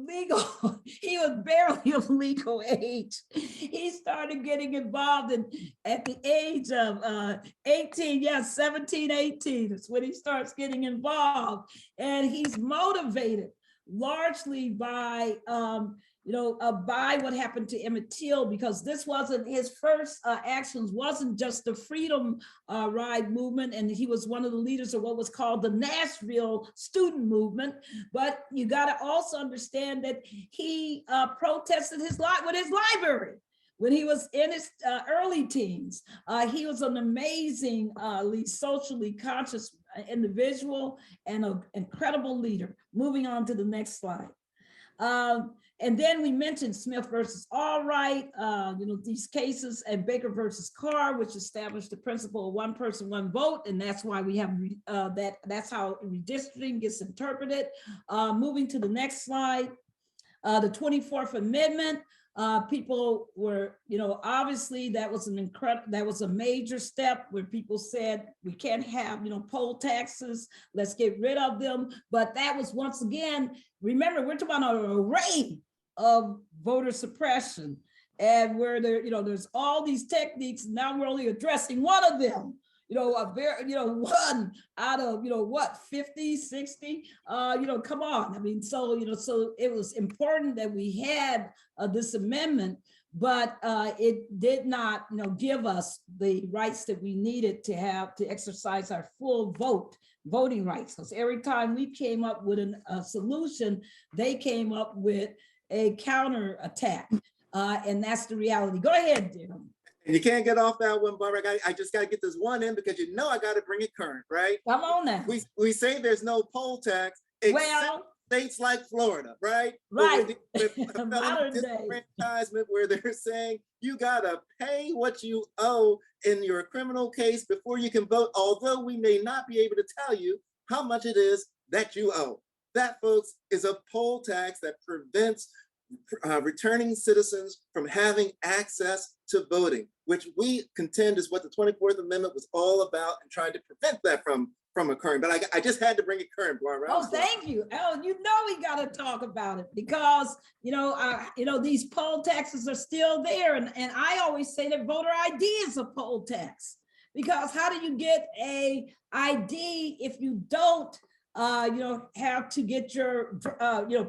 legal. He was barely of legal age. He started getting involved at the age of 18, 17, 18. That's when he starts getting involved. And he's motivated largely by by what happened to Emmett Till, because this wasn't his first actions, wasn't just the Freedom Ride movement, and he was one of the leaders of what was called the Nashville student movement. But you got to also understand that he protested with his library. When he was in his early teens, he was an amazingly socially conscious individual and an incredible leader. Moving on to the next slide. And then we mentioned Smith versus Allwright, these cases, and Baker versus Carr, which established the principle of one person, one vote. And that's why we have that's how redistricting gets interpreted. Moving to the next slide, the 24th Amendment. People were, obviously that was a major step where people said we can't have, poll taxes, let's get rid of them. But that was, once again, remember, we're talking about an array of voter suppression, and where there's all these techniques. Now we're only addressing one of them. One out of, 50, 60, come on. I mean, so it was important that we had this amendment, but it did not, give us the rights that we needed to have to exercise our full voting rights. Because every time we came up with a solution, they came up with a counter attack, and that's the reality. Go ahead, Jim. And you can't get off that one, Barbara. I just got to get this one in because I got to bring it current, right? Come on now. We say there's no poll tax except states like Florida, right? Right. With disenfranchisement where they're saying you got to pay what you owe in your criminal case before you can vote, although we may not be able to tell you how much it is that you owe. That, folks, is a poll tax that prevents returning citizens from having access to voting, which we contend is what the 24th Amendment was all about and trying to prevent that from occurring. But I just had to bring it current, Barbara. Oh, thank you. Oh, we got to talk about it because, these poll taxes are still there. And I always say that voter ID is a poll tax because how do you get a ID if you don't have to get your,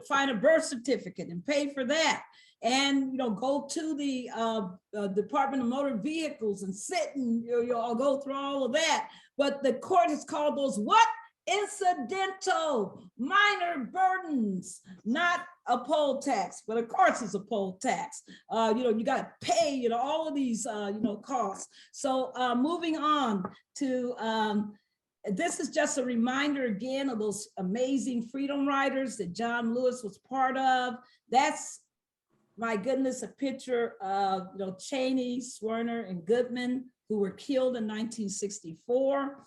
find a birth certificate and pay for that. And, go to the Department of Motor Vehicles and sit and, I'll go through all of that. But the court has called those what? Incidental minor burdens, not a poll tax, but of course it's a poll tax. You got to pay, all of these, costs. So moving on to, this is just a reminder again of those amazing freedom riders that John Lewis was part of. That's, my goodness, a picture of Cheney, Swerner, and Goodman, who were killed in 1964.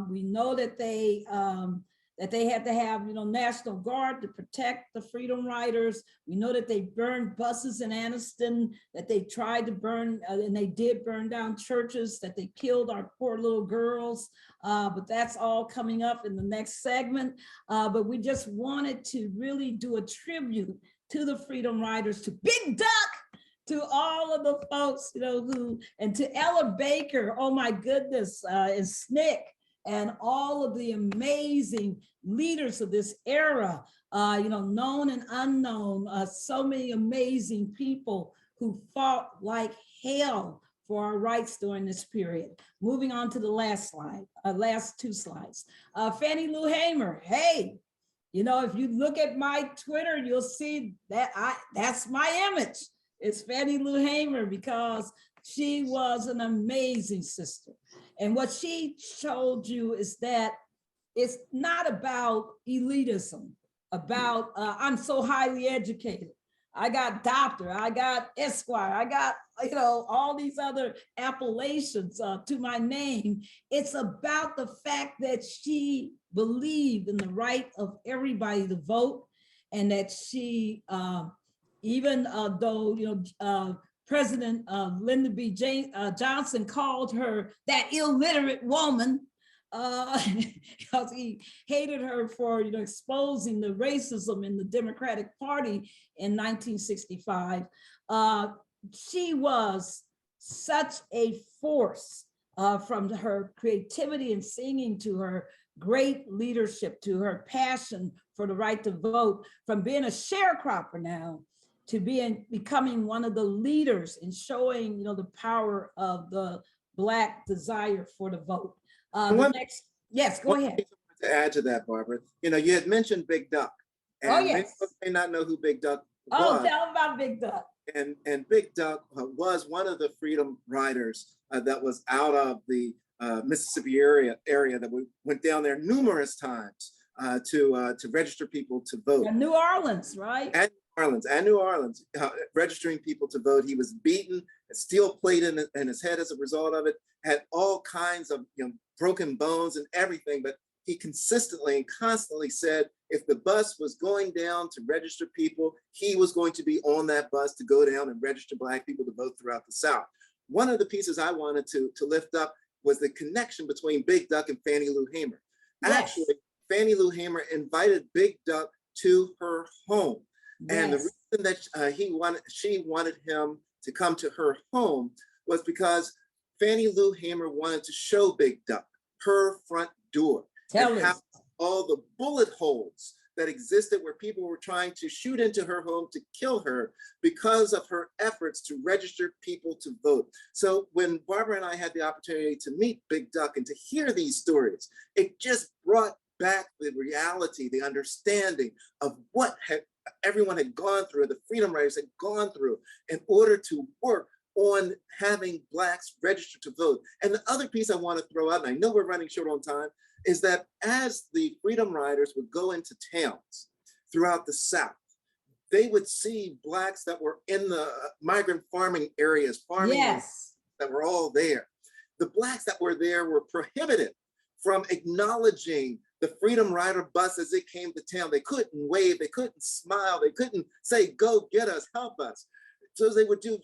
We know that they had to have National Guard to protect the freedom riders. We know that they burned buses in Anniston, that they tried to burn, and they did burn down churches, that they killed our poor little girls. But that's all coming up in the next segment. But we just wanted to really do a tribute to the freedom riders, to Big Duck, to all of the folks, and to Ella Baker, oh my goodness, and SNCC, and all of the amazing leaders of this era, known and unknown, so many amazing people who fought like hell for our rights during this period. Moving on to the last slide, last two slides. Fannie Lou Hamer, hey, if you look at my Twitter, you'll see that that's my image. It's Fannie Lou Hamer because she was an amazing sister. And what she showed you is that it's not about elitism, about I'm so highly educated. I got doctor, I got Esquire, I got, all these other appellations to my name. It's about the fact that she believed in the right of everybody to vote, and that she, even though, President Lyndon B. Johnson called her that illiterate woman, because he hated her for exposing the racism in the Democratic Party in 1965. She was such a force, from her creativity and singing to her great leadership, to her passion for the right to vote, from being a sharecropper now to becoming one of the leaders in showing the power of the Black desire for the vote. Yes, go ahead. To add to that, Barbara, you had mentioned Big Duck. And many folks may not know who Big Duck was. Oh, tell them about Big Duck. And Big Duck was one of the freedom riders that was out of the Mississippi area that we went down there numerous times to register people to vote. And New Orleans, right? And New Orleans, registering people to vote. He was beaten, a steel plate in his head as a result of it, had all kinds of broken bones and everything, but he consistently and constantly said if the bus was going down to register people, he was going to be on that bus to go down and register Black people to vote throughout the South. One of the pieces I wanted to lift up was the connection between Big Duck and Fannie Lou Hamer. Yes. Actually, Fannie Lou Hamer invited Big Duck to her home. Yes. And the reason that she wanted him to come to her home was because Fannie Lou Hamer wanted to show Big Duck her front door. All the bullet holes that existed where people were trying to shoot into her home to kill her because of her efforts to register people to vote. So when Barbara and I had the opportunity to meet Big Duck and to hear these stories, it just brought back the reality, the understanding of what everyone had gone through, the freedom riders had gone through in order to work on having Blacks register to vote. And the other piece I want to throw out, and I know we're running short on time, is that as the freedom riders would go into towns throughout the South, they would see Blacks that were in the migrant farming areas, farming that were all there. The Blacks that were there were prohibited from acknowledging the Freedom Rider bus as it came to town. They couldn't wave, they couldn't smile, they couldn't say, go get us, help us. So they would do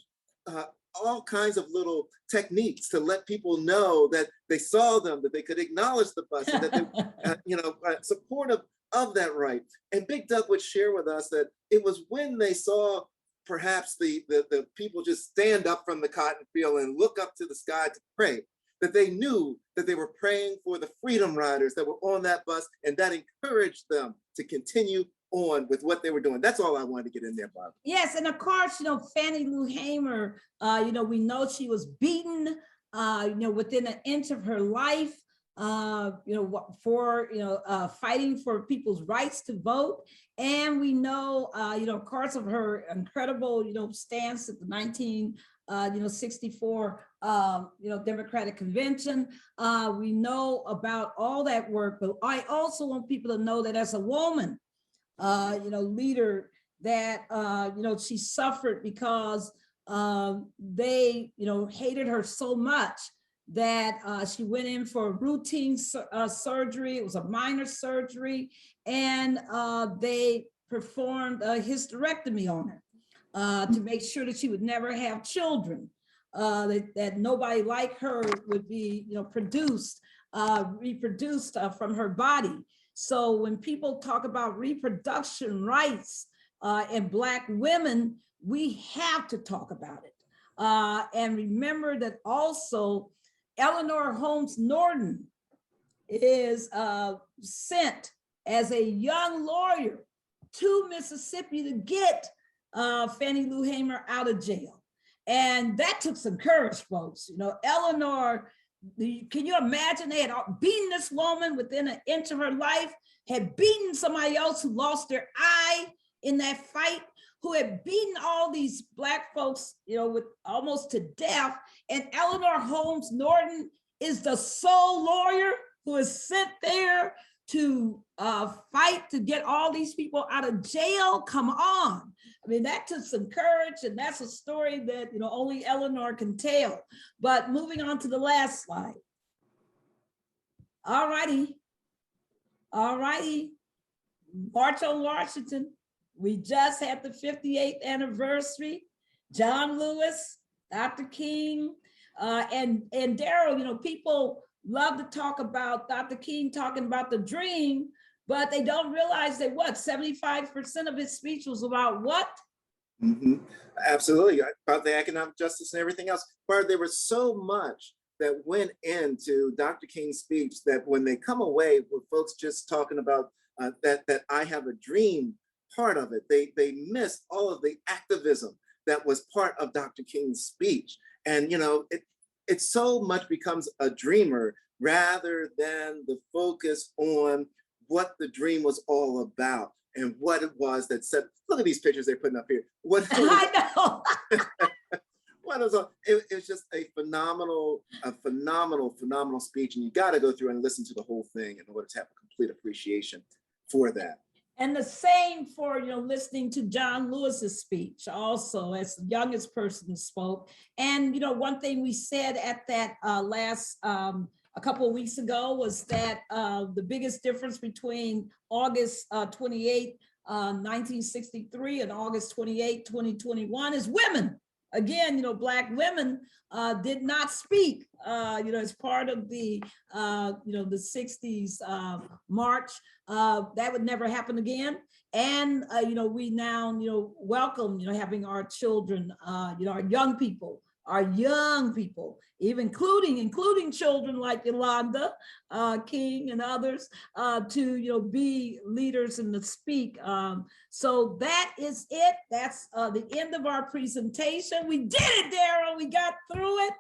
all kinds of little techniques to let people know that they saw them, that they could acknowledge the bus, and that they, supportive of that right. And Big Duck would share with us that it was when they saw perhaps the people just stand up from the cotton field and look up to the sky to pray, that they knew that they were praying for the freedom riders that were on that bus, and that encouraged them to continue on with what they were doing. That's all I wanted to get in there, Bob. Yes, and of course, Fannie Lou Hamer, we know she was beaten, within an inch of her life, for, fighting for people's rights to vote. And we know, of course, of her incredible, stance at the 1964, Democratic Convention. We know about all that work, but I also want people to know that as a woman, leader, that, she suffered because they, hated her so much that she went in for routine surgery. It was a minor surgery, and they performed a hysterectomy on her to make sure that she would never have children, that nobody like her would be, reproduced from her body. So when people talk about reproduction rights and Black women, we have to talk about it. And remember that also Eleanor Holmes Norton is sent as a young lawyer to Mississippi to get Fannie Lou Hamer out of jail. And that took some courage, folks. Eleanor, can you imagine, they had beaten this woman within an inch of her life, had beaten somebody else who lost their eye in that fight, who had beaten all these Black folks, with almost to death. And Eleanor Holmes Norton is the sole lawyer who is sent there to fight to get all these people out of jail. Come on. I mean, that took some courage, and that's a story that, only Eleanor can tell. But moving on to the last slide. All righty. March on Washington. We just had the 58th anniversary. John Lewis, Dr. King, and Daryl, people love to talk about Dr. King talking about the dream, but they don't realize that 75% of his speech was about what? Mm-hmm. Absolutely, about the economic justice and everything else. But there was so much that went into Dr. King's speech that when they come away with folks just talking about that I have a dream part of it, they missed all of the activism that was part of Dr. King's speech. And it so much becomes a dreamer rather than the focus on what the dream was all about and what it was that said, look at these pictures they're putting up here. I know. It was just a phenomenal speech. And you got to go through and listen to the whole thing in order to have a complete appreciation for that. And the same for, listening to John Lewis's speech also, as the youngest person spoke. And, one thing we said at that last, a couple of weeks ago, was that the biggest difference between August 28, 1963 and August 28, 2021 is women. Again, Black women did not speak, as part of the, the 60s march. That would never happen again. And, we now, welcome, having our children, our young people our young people, even including children like Yolanda King and others, to be leaders and to speak. So that is it. That's the end of our presentation. We did it, Daryl. We got through it.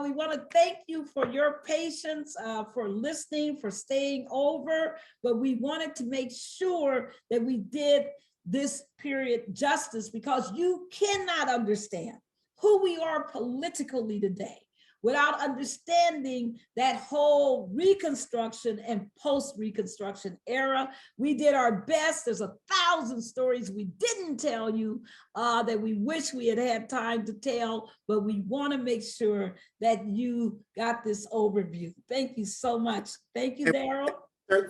We want to thank you for your patience, for listening, for staying over. But we wanted to make sure that we did this period justice, because you cannot understand who we are politically today without understanding that whole Reconstruction and post-Reconstruction era. We did our best. There's 1,000 stories we didn't tell you that we wish we had had time to tell, but we want to make sure that you got this overview. Thank you so much. Thank you, Daryl.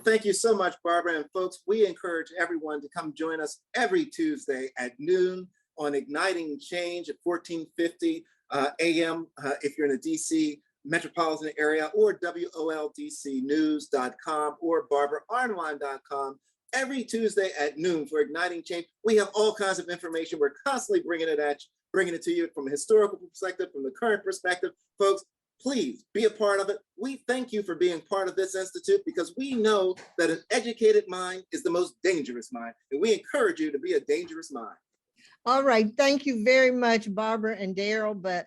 Thank you so much, Barbara. And folks, we encourage everyone to come join us every Tuesday at noon on Igniting Change at 1450 a.m. If you're in the DC metropolitan area, or WOLDCnews.com or BarbaraOnline.com. Every Tuesday at noon for Igniting Change. We have all kinds of information. We're constantly bringing it at you, bringing it to you from a historical perspective, from the current perspective. Folks, please be a part of it. We thank you for being part of this institute, because we know that an educated mind is the most dangerous mind, and we encourage you to be a dangerous mind. All right, thank you very much, Barbara and Daryl, but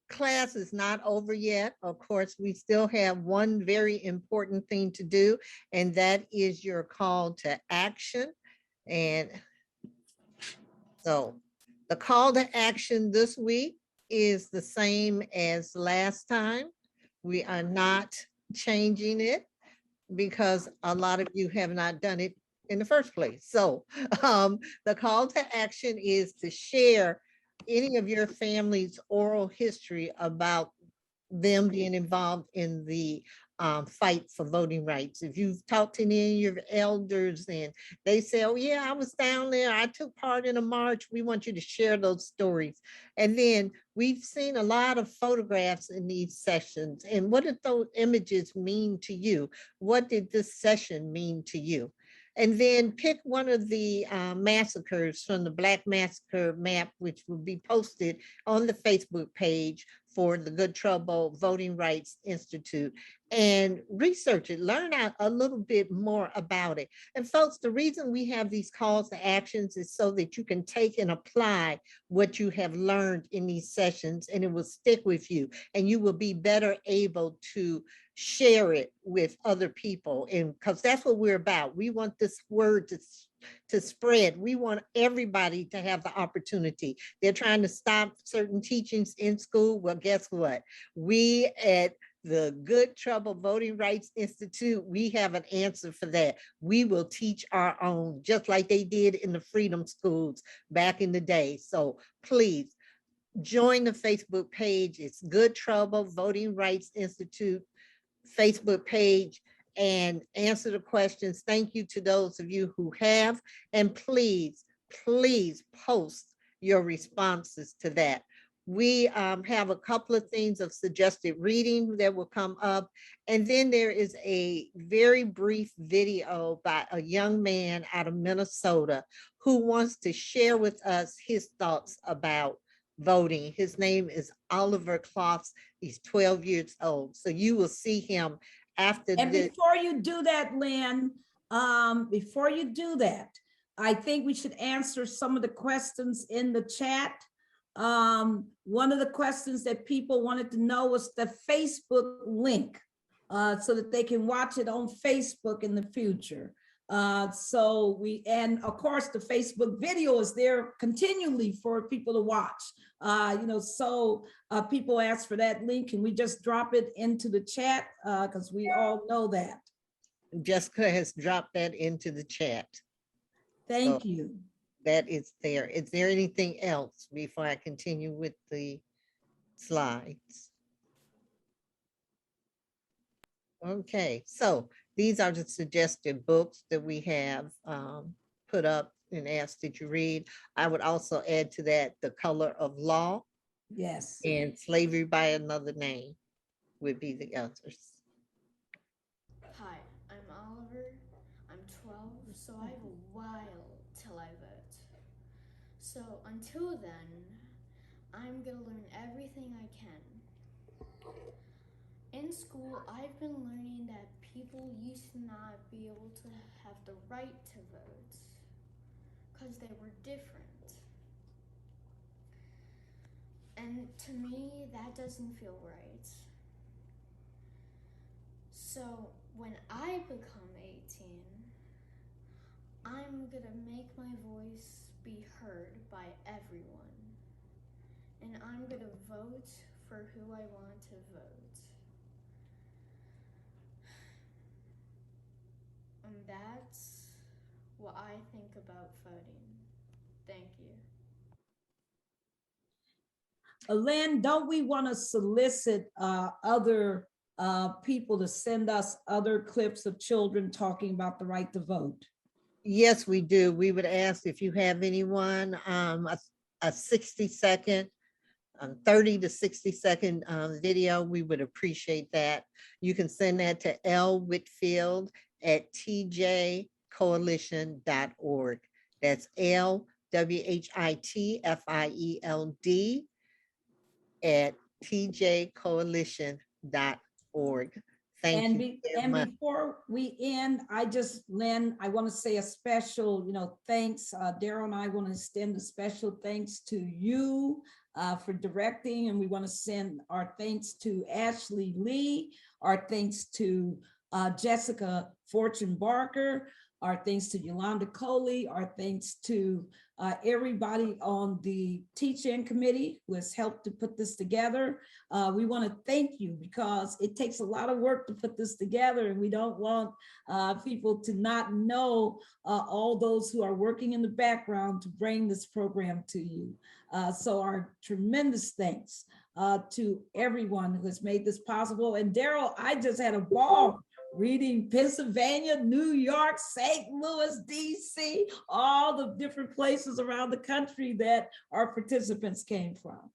class is not over yet. Of course, we still have one very important thing to do, and that is your call to action. And so the call to action this week is the same as last time. We are not changing it because a lot of you have not done it in the first place. So the call to action is to share any of your family's oral history about them being involved in the fight for voting rights. If you've talked to any of your elders and they say, oh yeah, I was down there, I took part in a march, we want you to share those stories. And then we've seen a lot of photographs in these sessions. And what did those images mean to you? What did this session mean to you? And then pick one of the massacres from the Black Massacre map, which will be posted on the Facebook page for the Good Trouble Voting Rights Institute, and research it, learn out a little bit more about it. And folks, the reason we have these calls to actions is so that you can take and apply what you have learned in these sessions, and it will stick with you, and you will be better able to share it with other people. And because that's what we're about. We want this word to spread. We want everybody to have the opportunity. They're trying to stop certain teachings in school. Well, guess what? We at the Good Trouble Voting Rights Institute, we have an answer for that. We will teach our own, just like they did in the freedom schools back in the day. So please join the Facebook page. It's Good Trouble Voting Rights Institute Facebook page, and answer the questions. Thank you to those of you who have, and please post your responses to that. We have a couple of things of suggested reading that will come up. And then there is a very brief video by a young man out of Minnesota who wants to share with us his thoughts about voting. His name is Oliver Closs. He's 12 years old. So you will see him after And this. before you do that, Lynn, before you do that, I think we should answer some of the questions in the chat. One of the questions that people wanted to know was the Facebook link, so that they can watch it on Facebook in the future. And of course the Facebook video is there continually for people to watch. People ask for that link, and we just drop it into the chat because we all know that. Jessica has dropped that into the chat. Thank you. That is there. Is there anything else before I continue with the slides? Okay, so these are the suggested books that we have put up and asked that you read. I would also add to that The Color of Law. Yes. And Slavery by Another Name would be the others. Hi, I'm Oliver. I'm 12, so I have a while till I vote. So until then, I'm gonna learn everything I can. In school, I've been learning that people used to not be able to have the right to vote because they were different. And to me, that doesn't feel right. So when I become 18, I'm gonna make my voice be heard by everyone. And I'm gonna vote for who I want to vote. And that's what I think about voting. Thank you. Lynn, don't we want to solicit other people to send us other clips of children talking about the right to vote? Yes, we do. We would ask if you have anyone, a 60-second, 30 to 60-second video, we would appreciate that. You can send that to lwhitfield@tjcoalition.org. That's LWHITFIELD@tjcoalition.org. Thank And, you very much. before we end, Lynn, I want to say a special, thanks. Daryl and I want to extend a special thanks to you for directing, and we want to send our thanks to Ashley Lee, our thanks to Jessica Fortune Barker, our thanks to Yolanda Coley, our thanks to everybody on the teaching committee who has helped to put this together. We want to thank you because it takes a lot of work to put this together, and we don't want people to not know all those who are working in the background to bring this program to you. So our tremendous thanks to everyone who has made this possible. And Daryl, I just had a ball reading Pennsylvania, New York, St. Louis, DC, all the different places around the country that our participants came from.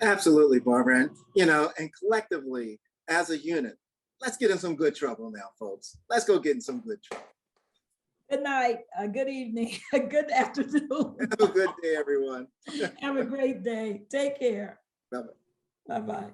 Absolutely, Barbara. And collectively as a unit, let's get in some good trouble now, folks. Let's go get in some good trouble. Good night, good evening, good afternoon. Have a good day, everyone. Have a great day. Take care. Bye-bye. Bye-bye.